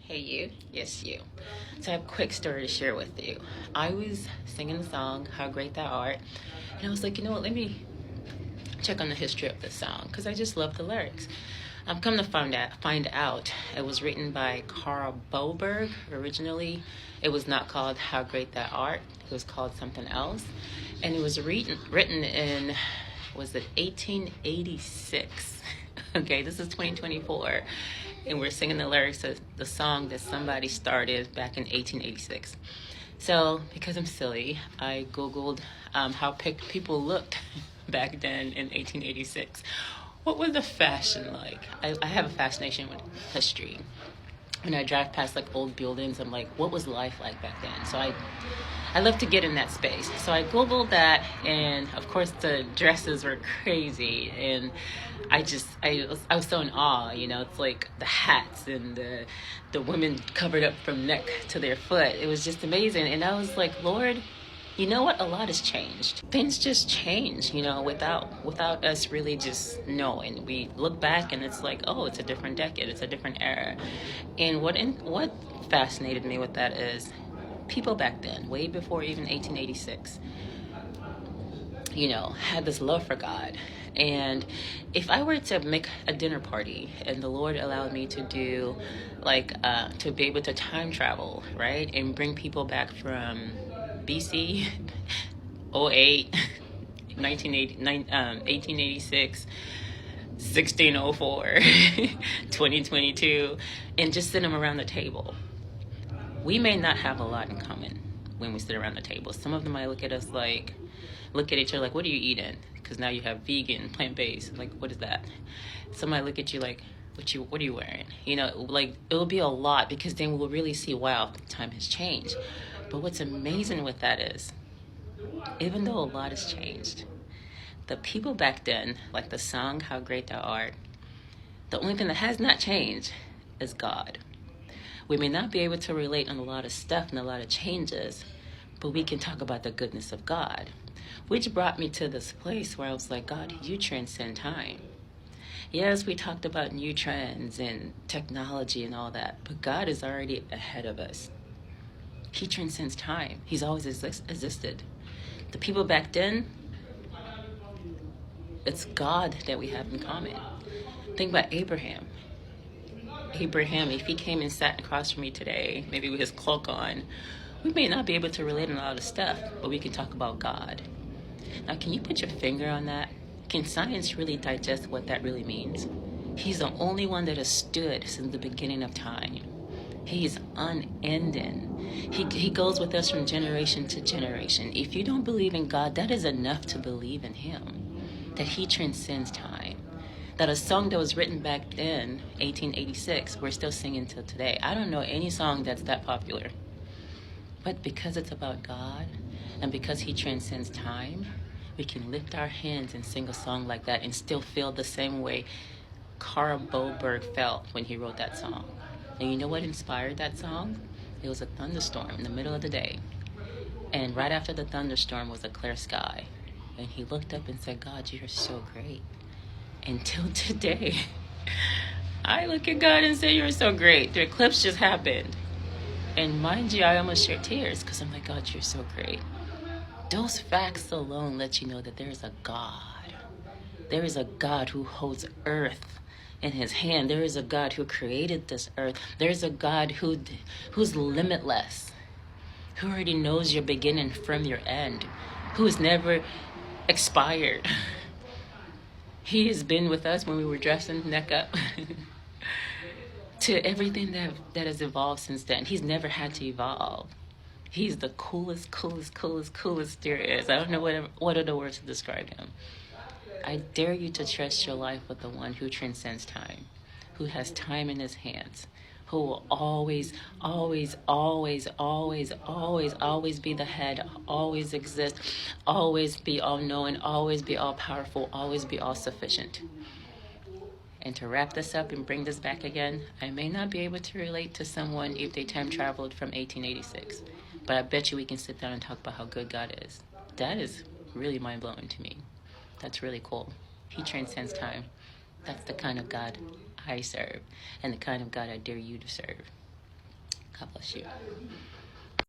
Hey you, yes you. So I have a quick story to share with you. I was singing the song, How Great Thou Art, and I was like, you know what, let me check on the history of this song, because I just love the lyrics. I'm come to find out it was written by Carl Boberg originally. It was not called How Great Thou Art, it was called something else. And it was written in, was it 1886? Okay, this is 2024, and we're singing the lyrics of the song that somebody started back in 1886. So, because I'm silly, I Googled how people looked back then in 1886. What was the fashion like? I have a fascination with history. When I drive past like old buildings, I'm like, what was life like back then? So I love to get in that space. So I Googled that, and of course the dresses were crazy, and I was so in awe. It's like the hats and the women covered up from neck to their foot. It was just amazing, and I was like, Lord, you know what? A lot has changed. Things just change, without us really just knowing. We look back and it's like, oh, it's a different decade, it's a different era. And what fascinated me with that is people back then, way before even 1886, had this love for God. And if I were to make a dinner party and the Lord allowed me to do to be able to time travel, right? And bring people back from BC, 08, 1886, 1604, 2022, and just sit them around the table. We may not have a lot in common when we sit around the table. Some of them might look at each other like, what are you eating? Because now you have vegan, plant-based. Like, what is that? Some might look at you like, what are you wearing? It'll be a lot, because then we'll really see, wow, time has changed. But what's amazing with that is, even though a lot has changed, the people back then, like the song, How Great Thou Art, the only thing that has not changed is God. We may not be able to relate on a lot of stuff and a lot of changes, but we can talk about the goodness of God, which brought me to this place where I was like, God, you transcend time. Yes, we talked about new trends and technology and all that, but God is already ahead of us. He transcends time. He's always existed. The people back then, it's God that we have in common. Think about Abraham. If he came and sat across from me today, maybe with his cloak on, we may not be able to relate on a lot of stuff, but we can talk about God. Now, can you put your finger on that? Can science really digest what that really means? He's the only one that has stood since the beginning of time. He's unending. He goes with us from generation to generation. If you don't believe in God, that is enough to believe in him, that he transcends time. That a song that was written back then, 1886, we're still singing till today. I don't know any song that's that popular. But because it's about God, and because he transcends time, we can lift our hands and sing a song like that and still feel the same way Carl Boberg felt when he wrote that song. And you know what inspired that song? It was a thunderstorm in the middle of the day. And right after the thunderstorm was a clear sky. And he looked up and said, God, you're so great. Until today, I look at God and say, you're so great. The eclipse just happened. And mind you, I almost shed tears because I'm like, God, you're so great. Those facts alone let you know that there is a God. There is a God who holds earth in his hand. There is a God who created this earth. There is a God who's limitless, who already knows your beginning from your end, who has never expired. He has been with us when we were dressing neck up to everything that has evolved since then. He's never had to evolve. He's the coolest there is. I don't know what other words to describe him. I dare you to trust your life with the one who transcends time, who has time in his hands, who will always be the head, always exist, always be all-knowing, always be all-powerful, always be all-sufficient. And to wrap this up and bring this back again, I may not be able to relate to someone if they time traveled from 1886, but I bet you we can sit down and talk about how good God is. That is really mind-blowing to me. That's really cool. He transcends time. That's the kind of God I serve, and the kind of God I dare you to serve. God bless you.